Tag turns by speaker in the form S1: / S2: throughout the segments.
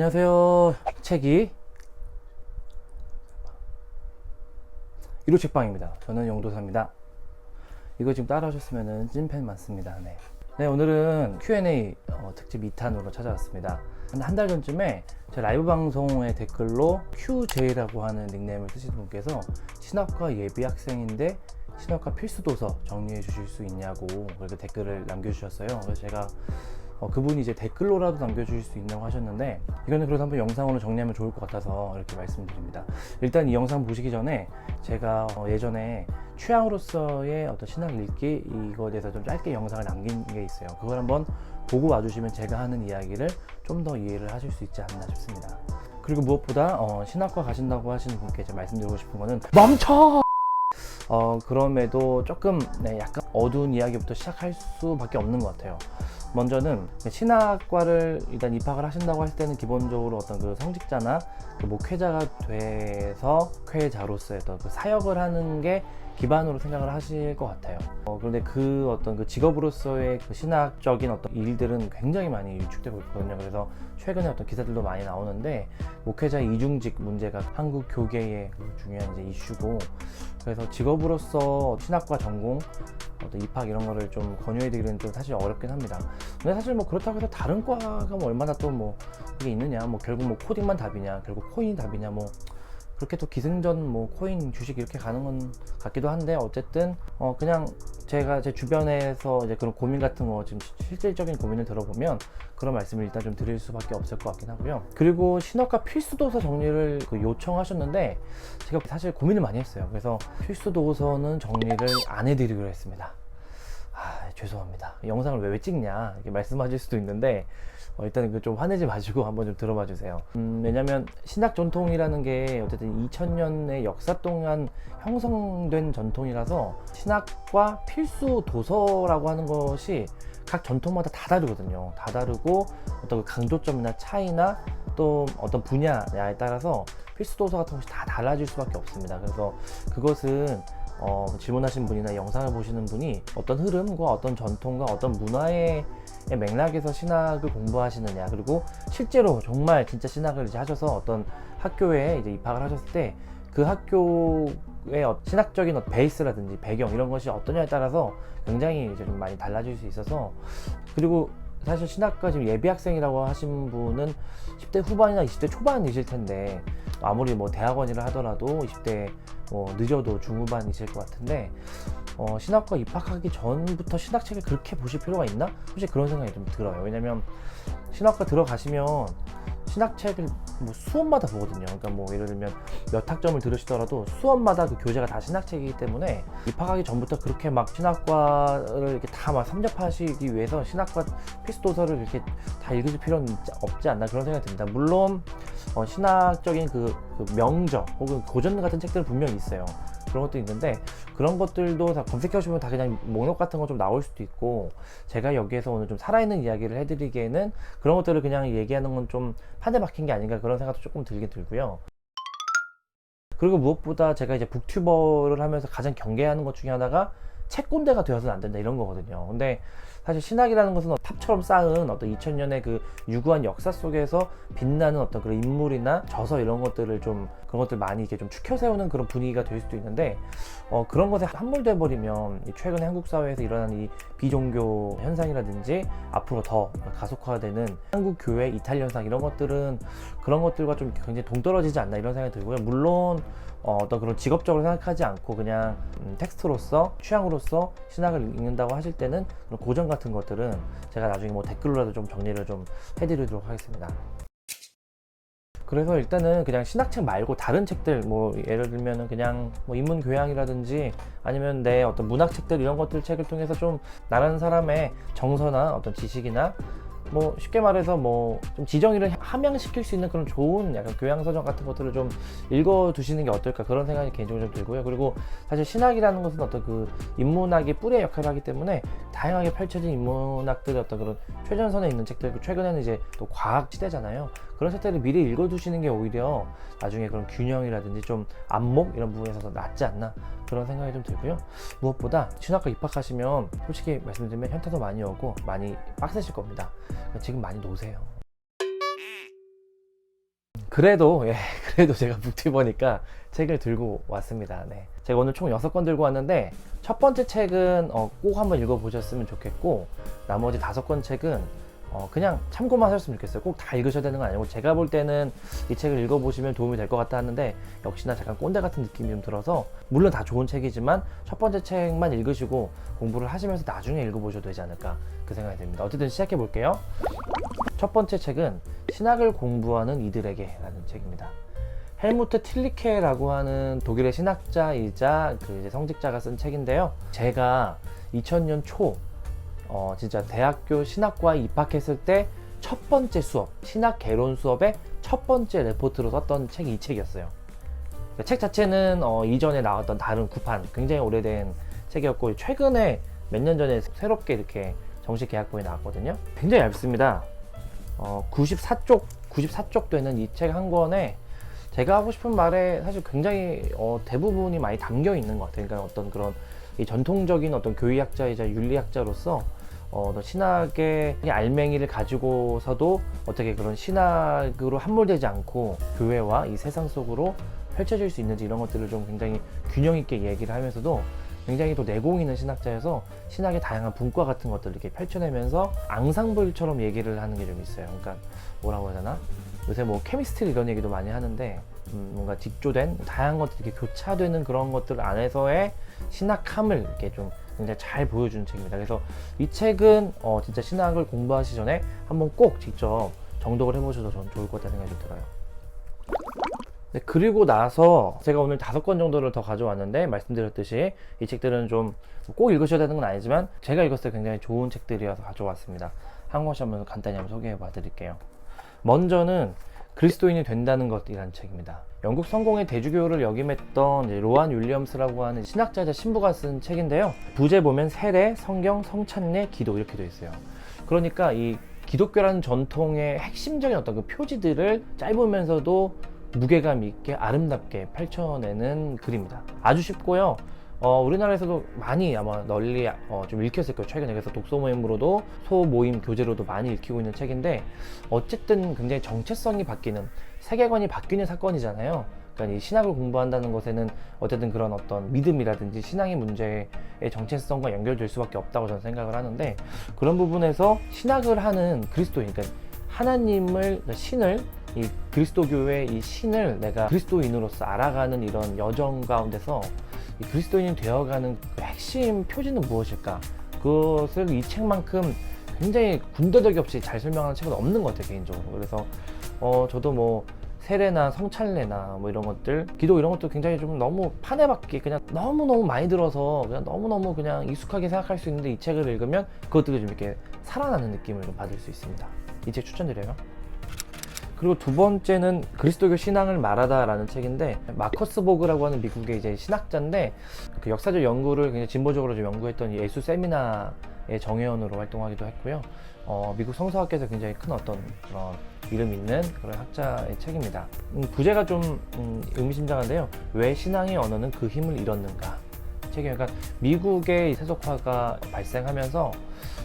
S1: 안녕하세요. 책이 1호 책방입니다. 저는 용도사입니다. 이거 지금 따라하셨으면 찐팬 많습니다. 네, 오늘은 Q&A 특집 2탄으로 찾아왔습니다. 한 달 전쯤에 제 라이브 방송의 댓글로 QJ라고 하는 닉네임을 쓰시는 분께서 신학과 예비 학생인데 신학과 필수 도서 정리해 주실 수 있냐고 그렇게 댓글을 남겨주셨어요. 그래서 제가 그분이 이제 댓글로라도 남겨주실 수 있냐고 하셨는데, 이거는 그래도 한번 영상으로 정리하면 좋을 것 같아서 이렇게 말씀드립니다. 일단 이 영상 보시기 전에 제가 예전에 취향으로서의 어떤 신학 읽기 이거에 대해서 좀 짧게 영상을 남긴 게 있어요. 그걸 한번 보고 와주시면 제가 하는 이야기를 좀 더 이해를 하실 수 있지 않나 싶습니다. 그리고 무엇보다 신학과 가신다고 하시는 분께 제가 말씀드리고 싶은 거는 멈춰! 그럼에도 조금 약간 어두운 이야기부터 시작할 수밖에 없는 것 같아요. 먼저는 신학과를 일단 입학을 하신다고 할 때는 기본적으로 어떤 그 성직자나 그 목회자가 돼서 목회자로서의 어떤 그 사역을 하는 게 기반으로 생각을 하실 것 같아요. 그런데 그 어떤 그 직업으로서의 그 신학적인 어떤 일들은 굉장히 많이 위축되고 있거든요. 그래서 최근에 어떤 기사들도 많이 나오는데, 목회자 이중직 문제가 한국 교계의 중요한 이제 이슈고, 그래서 직업으로서 신학과 전공 어떤 입학 이런 거를 좀 권유해드리기는 좀 사실 어렵긴 합니다. 근데 사실 뭐 그렇다고 해서 다른 과가 뭐 얼마나 또 뭐 그게 있느냐, 뭐 결국 뭐 코딩만 답이냐, 결국 코인이 답이냐, 뭐 그렇게 또 기승전 뭐 코인 주식 이렇게 가는 건 같기도 한데, 어쨌든 그냥 제가 제 주변에서 이제 그런 고민 같은 거, 지금 실질적인 고민을 들어보면 그런 말씀을 일단 좀 드릴 수밖에 없을 것 같긴 하고요. 그리고 신학과 필수 도서 정리를 요청하셨는데, 제가 사실 고민을 많이 했어요. 그래서 필수 도서는 정리를 안 해드리기로 했습니다. 죄송합니다. 영상을 왜 찍냐 이렇게 말씀하실 수도 있는데, 일단 그 좀 화내지 마시고 한번 좀 들어봐 주세요. 왜냐면 신학 전통이라는 게 어쨌든 2000년의 역사 동안 형성된 전통이라서 신학과 필수 도서라고 하는 것이 각 전통마다 다 다르거든요. 다 다르고 어떤 그 강조점이나 차이나 또 어떤 분야에 따라서 필수 도서 같은 것이 다 달라질 수밖에 없습니다. 그래서 그것은 질문하신 분이나 영상을 보시는 분이 어떤 흐름과 어떤 전통과 어떤 문화의 맥락에서 신학을 공부하시느냐, 그리고 실제로 정말 진짜 신학을 이제 하셔서 어떤 학교에 이제 입학을 하셨을 때 그 학교의 신학적인 베이스라든지 배경 이런 것이 어떠냐에 따라서 굉장히 이제 좀 많이 달라질 수 있어서, 그리고 사실 신학과 지금 예비 학생이라고 하신 분은 10대 후반이나 20대 초반이실 텐데, 아무리 뭐 대학원이라 하더라도 20대 뭐 늦어도 중후반이실 것 같은데, 신학과 입학하기 전부터 신학책을 그렇게 보실 필요가 있나? 솔직히 그런 생각이 좀 들어요. 왜냐면 신학과 들어가시면 신학책을 뭐 수업마다 보거든요. 그러니까 뭐 예를 들면 몇 학점을 들으시더라도 수업마다 그 교재가 다 신학책이기 때문에 입학하기 전부터 그렇게 막 신학과를 이렇게 다 막 섭렵하시기 위해서 신학과 필수 도서를 이렇게 다 읽으실 필요는 없지 않나, 그런 생각이 듭니다. 물론 신학적인 그 명저 혹은 고전 같은 책들은 분명히 있어요. 그런 것도 있는데, 그런 것들도 다 검색해보시면 다 그냥 목록 같은 거 좀 나올 수도 있고, 제가 여기에서 오늘 좀 살아있는 이야기를 해드리기에는 그런 것들을 그냥 얘기하는 건 좀 판에 박힌 게 아닌가, 그런 생각도 조금 들긴 들고요. 그리고 무엇보다 제가 이제 북튜버를 하면서 가장 경계하는 것 중에 하나가 책꼰대가 되어서는 안 된다, 이런 거거든요. 근데 사실 신학이라는 것은 탑처럼 쌓은 어떤 2000년의 그 유구한 역사 속에서 빛나는 어떤 그런 인물이나 저서 이런 것들을 좀, 그런 것들 많이 이렇게 좀 추켜 세우는 그런 분위기가 될 수도 있는데, 그런 것에 함몰돼 버리면 최근에 한국 사회에서 일어나는 이 비종교 현상이라든지 앞으로 더 가속화되는 한국 교회 이탈 현상, 이런 것들은 그런 것들과 좀 굉장히 동떨어지지 않나, 이런 생각이 들고요. 물론 어떤 그런 직업적으로 생각하지 않고 그냥 텍스트로서 취향으로서 신학을 읽는다고 하실 때는 그런 고전 같은 것들은 제가 나중에 뭐 댓글로라도 좀 정리를 좀 해드리도록 하겠습니다. 그래서 일단은 그냥 신학책 말고 다른 책들, 뭐 예를 들면은 그냥 뭐 인문교양이라든지 아니면 내 어떤 문학책들, 이런 것들 책을 통해서 좀 나라는 사람의 정서나 어떤 지식이나 뭐 쉽게 말해서 뭐 좀 지정의를 함양시킬 수 있는 그런 좋은 약간 교양서적 같은 것들을 좀 읽어두시는 게 어떨까, 그런 생각이 개인적으로 좀 들고요. 그리고 사실 신학이라는 것은 어떤 그 인문학의 뿌리의 역할을 하기 때문에 다양하게 펼쳐진 인문학들의 어떤 그런 최전선에 있는 책들, 최근에는 이제 또 과학 시대잖아요. 그런 책들을 미리 읽어두시는 게 오히려 나중에 그런 균형이라든지 좀 안목 이런 부분에서 더 낫지 않나, 그런 생각이 좀 들고요. 무엇보다 신학과 입학하시면 솔직히 말씀드리면 현타도 많이 오고 많이 빡세실 겁니다. 지금 많이 노세요. 그래도 그래도 제가 묵티 보니까 책을 들고 왔습니다. 네. 제가 오늘 총 6권 들고 왔는데 첫 번째 책은 꼭 한번 읽어보셨으면 좋겠고, 나머지 5권 책은 그냥 참고만 하셨으면 좋겠어요. 꼭 다 읽으셔야 되는 건 아니고, 제가 볼 때는 이 책을 읽어보시면 도움이 될 것 같다 하는데 역시나 잠깐 꼰대 같은 느낌이 좀 들어서, 물론 다 좋은 책이지만 첫 번째 책만 읽으시고 공부를 하시면서 나중에 읽어보셔도 되지 않을까, 그 생각이 듭니다. 어쨌든 시작해 볼게요. 첫 번째 책은 신학을 공부하는 이들에게 라는 책입니다. 헬무트 틸리케라고 하는 독일의 신학자이자 그 이제 성직자가 쓴 책인데요. 제가 2000년 초 진짜 대학교 신학과에 입학했을 때 첫 번째 수업, 신학 개론 수업의 첫 번째 레포트로 썼던 책이 이 책이었어요. 책 자체는 이전에 나왔던 다른 구판, 굉장히 오래된 책이었고, 최근에 몇 년 전에 새롭게 이렇게 정식 계약본이 나왔거든요. 굉장히 얇습니다. 94쪽 되는 이 책 한 권에 제가 하고 싶은 말에 사실 굉장히 대부분이 많이 담겨 있는 것 같아요. 그러니까 어떤 그런 이 전통적인 어떤 교의학자이자 윤리학자로서 신학의 알맹이를 가지고서도 어떻게 그런 신학으로 함몰되지 않고 교회와 이 세상 속으로 펼쳐질 수 있는지, 이런 것들을 좀 굉장히 균형 있게 얘기를 하면서도 굉장히 또 내공 있는 신학자여서 신학의 다양한 분과 같은 것들을 이렇게 펼쳐내면서 앙상블처럼 얘기를 하는 게 좀 있어요. 그러니까 뭐라고 해야 되나? 요새 뭐 케미스트리 이런 얘기도 많이 하는데 뭔가 직조된 다양한 것들이 이렇게 교차되는 그런 것들 안에서의 신학함을 이렇게 좀 굉장히 잘 보여주는 책입니다. 그래서 이 책은 진짜 신학을 공부하시기 전에 한번 꼭 직접 정독을 해보셔도 저는 좋을 것 같다는 생각이 좀 들어요. 네, 그리고 나서 제가 오늘 5권 정도를 더 가져왔는데, 말씀드렸듯이 이 책들은 좀 꼭 읽으셔야 되는 건 아니지만 제가 읽었을 때 굉장히 좋은 책들이어서 가져왔습니다. 한 권씩 한번 간단히 한번 소개해 봐 드릴게요. 먼저는 그리스도인이 된다는 것이라는 책입니다. 영국 성공의 대주교를 역임했던 로안 윌리엄스라고 하는 신학자이자 신부가 쓴 책인데요. 부제 보면 세례, 성경, 성찬례, 기도 이렇게 되어 있어요. 그러니까 이 기독교라는 전통의 핵심적인 어떤 그 표지들을 짧으면서도 무게감 있게 아름답게 펼쳐내는 글입니다. 아주 쉽고요. 우리나라에서도 많이 아마 널리 좀 읽혔을 거예요. 최근에. 그래서 독서 모임으로도, 소모임 교재로도 많이 읽히고 있는 책인데, 어쨌든 굉장히 정체성이 바뀌는, 세계관이 바뀌는 사건이잖아요. 그러니까 이 신학을 공부한다는 것에는 어쨌든 그런 어떤 믿음이라든지 신앙의 문제의 정체성과 연결될 수밖에 없다고 저는 생각을 하는데, 그런 부분에서 신학을 하는 그리스도인, 그러니까 하나님을, 신을, 이 그리스도교의 이 신을 내가 그리스도인으로서 알아가는 이런 여정 가운데서 이 그리스도인이 되어가는 그 핵심 표지는 무엇일까? 그것을 이 책만큼 굉장히 군더더기 없이 잘 설명하는 책은 없는 것 같아요, 개인적으로. 그래서 저도 뭐 세례나 성찬례나 뭐 이런 것들, 기도 이런 것도 굉장히 좀 너무 판에박기 그냥 너무너무 많이 들어서 그냥 너무너무 그냥 익숙하게 생각할 수 있는데, 이 책을 읽으면 그것들이 좀 이렇게 살아나는 느낌을 좀 받을 수 있습니다. 이 책 추천드려요. 그리고 두 번째는 그리스도교 신앙을 말하다 라는 책인데, 마커스 보그라고 하는 미국의 이제 신학자인데, 그 역사적 연구를 굉장히 진보적으로 좀 연구했던 예수 세미나의 정회원으로 활동하기도 했고요. 미국 성서학계에서 굉장히 큰 어떤 그런 이름 있는 그런 학자의 책입니다. 부제가 좀 의미심장한데요. 왜 신앙의 언어는 그 힘을 잃었는가? 책이에요. 그러니까 미국의 세속화가 발생하면서,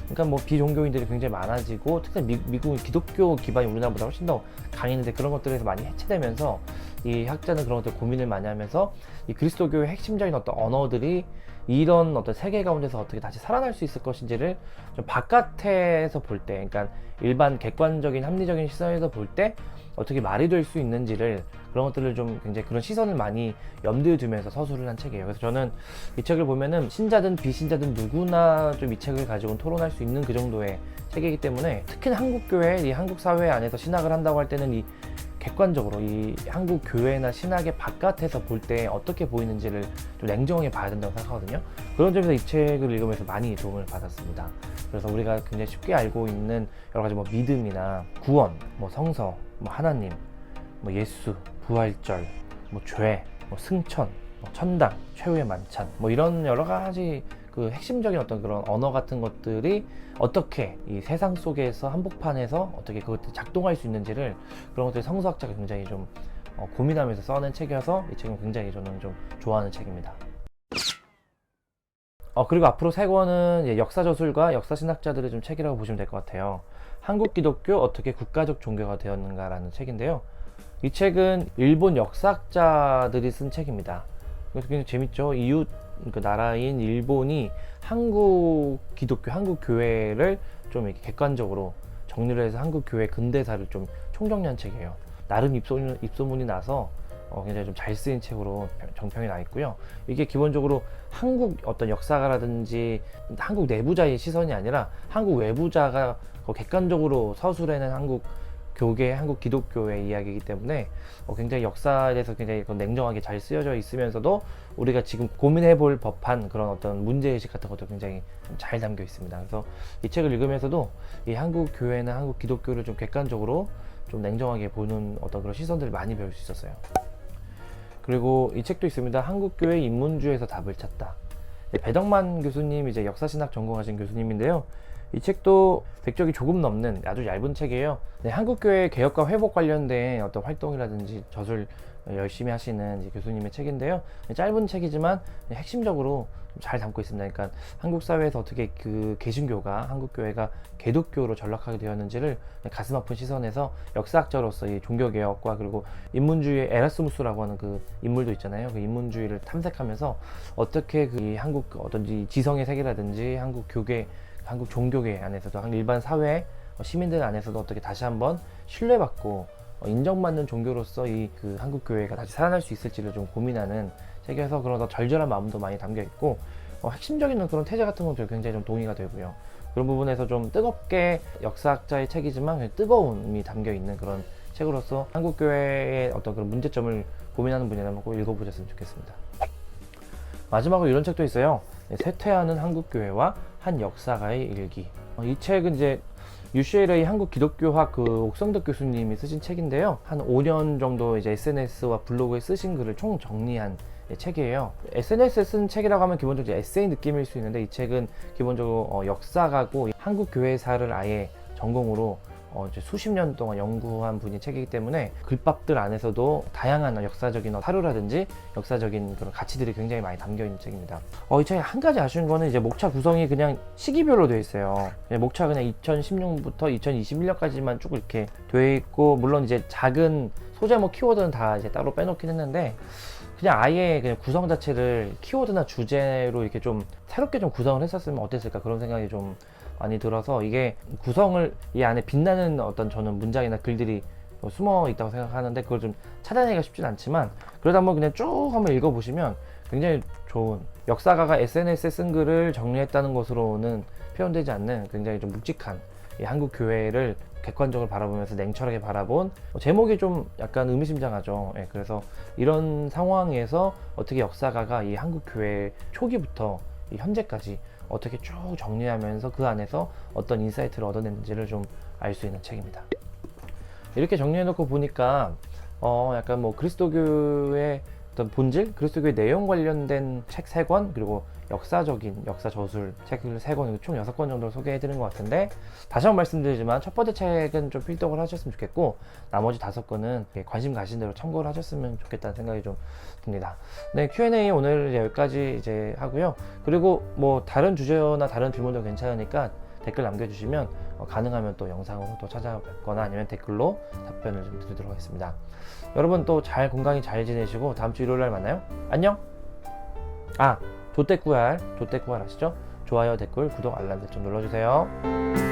S1: 그러니까 뭐 비종교인들이 굉장히 많아지고, 특히 미국은 기독교 기반이 우리나라보다 훨씬 더 강했는데, 그런 것들에서 많이 해체되면서 이 학자는 그런 것들 고민을 많이 하면서 이 그리스도교의 핵심적인 어떤 언어들이 이런 어떤 세계 가운데서 어떻게 다시 살아날 수 있을 것인지를 좀 바깥에서 볼 때, 그러니까 일반 객관적인 합리적인 시선에서 볼 때 어떻게 말이 될 수 있는지를, 그런 것들을 좀 굉장히 그런 시선을 많이 염두에 두면서 서술을 한 책이에요. 그래서 저는 이 책을 보면은 신자든 비신자든 누구나 좀 이 책을 가지고는 토론할 수 있는 그 정도의 책이기 때문에, 특히나 한국교회, 이 한국 사회 안에서 신학을 한다고 할 때는 이 객관적으로 이 한국 교회나 신학의 바깥에서 볼 때 어떻게 보이는지를 좀 냉정하게 봐야 된다고 생각하거든요. 그런 점에서 이 책을 읽으면서 많이 도움을 받았습니다. 그래서 우리가 굉장히 쉽게 알고 있는 여러 가지 뭐 믿음이나 구원, 뭐 성서, 뭐 하나님, 뭐 예수, 부활절, 뭐 죄, 뭐 승천, 뭐 천당, 최후의 만찬, 뭐 이런 여러 가지 그 핵심적인 어떤 그런 언어 같은 것들이 어떻게 이 세상 속에서 한복판에서 어떻게 그것들이 작동할 수 있는지를, 그런 것들이 성서학자가 굉장히 좀 고민하면서 써낸 책이어서 이 책은 굉장히 저는 좀 좋아하는 책입니다. 그리고 앞으로 3권은 역사저술가 역사신학자들의 좀 책이라고 보시면 될 것 같아요. 한국 기독교 어떻게 국가적 종교가 되었는가 라는 책인데요. 이 책은 일본 역사학자들이 쓴 책입니다. 그래서 굉장히 재밌죠. 이웃 그 나라인 일본이 한국 기독교, 한국 교회를 좀 이렇게 객관적으로 정리를 해서 한국 교회 근대사를 좀 총정리한 책이에요. 나름 입소문이 나서 굉장히 좀 잘 쓰인 책으로 정평이 나 있고요. 이게 기본적으로 한국 어떤 역사가라든지 한국 내부자의 시선이 아니라 한국 외부자가 객관적으로 서술해낸 한국 교계, 한국 기독교의 이야기이기 때문에 굉장히 역사에 대해서 굉장히 냉정하게 잘 쓰여져 있으면서도 우리가 지금 고민해 볼 법한 그런 어떤 문제의식 같은 것도 굉장히 잘 담겨 있습니다. 그래서 이 책을 읽으면서도 이 한국 교회나 한국 기독교를 좀 객관적으로 좀 냉정하게 보는 어떤 그런 시선들을 많이 배울 수 있었어요. 그리고 이 책도 있습니다. 한국교회 인문주의에서 답을 찾다. 배덕만 교수님, 이제 역사신학 전공하신 교수님인데요. 이 책도 100쪽이 조금 넘는 아주 얇은 책이에요. 네, 한국교회 개혁과 회복 관련된 어떤 활동이라든지 젖을 열심히 하시는 교수님의 책인데요. 짧은 책이지만 핵심적으로 잘 담고 있습니다. 그러니까 한국 사회에서 어떻게 그 개신교가, 한국교회가 개독교로 전락하게 되었는지를 가슴 아픈 시선에서 역사학자로서 이 종교개혁과 그리고 인문주의의 에라스무스라고 하는 그 인물도 있잖아요. 그 인문주의를 탐색하면서 어떻게 그 한국 어떤지 지성의 세계라든지 한국 교계, 한국 종교계 안에서도 일반 사회 시민들 안에서도 어떻게 다시 한번 신뢰받고 인정받는 종교로서 이 그 한국 교회가 다시 살아날 수 있을지를 좀 고민하는 책에서 그런 절절한 마음도 많이 담겨 있고 핵심적인 그런 태제 같은 것도 굉장히 좀 동의가 되고요. 그런 부분에서 좀 뜨겁게 역사학자의 책이지만 뜨거움이 담겨 있는 그런 책으로서 한국 교회의 어떤 그런 문제점을 고민하는 분이라면 꼭 읽어보셨으면 좋겠습니다. 마지막으로 이런 책도 있어요. 쇠퇴하는 한국교회와 한 역사가의 일기. 이 책은 이제 UCLA 한국 기독교학 그 옥성덕 교수님이 쓰신 책인데요. 한 5년 정도 이제 SNS와 블로그에 쓰신 글을 총 정리한 책이에요. SNS에 쓴 책이라고 하면 기본적으로 에세이 느낌일 수 있는데 이 책은 기본적으로 역사가고 한국 교회사를 아예 전공으로 이제 수십 년 동안 연구한 분이 책이기 때문에 글밥들 안에서도 다양한 역사적인 사료라든지 역사적인 그런 가치들이 굉장히 많이 담겨 있는 책입니다. 이 책에 한 가지 아쉬운 거는 이제 목차 구성이 그냥 시기별로 되어 있어요. 목차 그냥 2016년부터 2021년까지만 쭉 이렇게 되어 있고, 물론 이제 작은 소제목 키워드는 다 이제 따로 빼놓긴 했는데 그냥 아예 그냥 구성 자체를 키워드나 주제로 이렇게 좀 새롭게 좀 구성을 했었으면 어땠을까 그런 생각이 좀 많이 들어서, 이게 구성을 이 안에 빛나는 어떤 저는 문장이나 글들이 숨어 있다고 생각하는데 그걸 좀 찾아내기가 쉽진 않지만 그러다 한번 그냥 쭉 한번 읽어보시면 굉장히 좋은, 역사가가 SNS에 쓴 글을 정리했다는 것으로는 표현되지 않는 굉장히 좀 묵직한 이 한국 교회를 객관적으로 바라보면서 냉철하게 바라본, 제목이 좀 약간 의미심장하죠. 그래서 이런 상황에서 어떻게 역사가가 이 한국 교회 초기부터 이 현재까지 어떻게 쭉 정리하면서 그 안에서 어떤 인사이트를 얻어냈는지를 좀 알 수 있는 책입니다. 이렇게 정리해놓고 보니까 약간 뭐 그리스도교의 어떤 본질, 그리스도교의 내용 관련된 책 3권, 그리고 역사적인 역사 저술 책을 3권, 총 6권 정도를 소개해드린 것 같은데, 다시 한번 말씀드리지만 첫 번째 책은 좀 필독을 하셨으면 좋겠고 나머지 5권은 관심 가신 대로 참고를 하셨으면 좋겠다는 생각이 좀 듭니다. 네, Q&A 오늘 여기까지 이제 하고요. 그리고 뭐 다른 주제나 다른 질문도 괜찮으니까 댓글 남겨주시면 가능하면 또 영상으로 또 찾아뵙거나 아니면 댓글로 답변을 좀 드리도록 하겠습니다. 여러분 또 잘 건강히 잘 지내시고 다음 주 일요일날 만나요. 안녕. 조떼꾸알 아시죠? 좋아요, 댓글, 구독, 알람 설정 눌러주세요.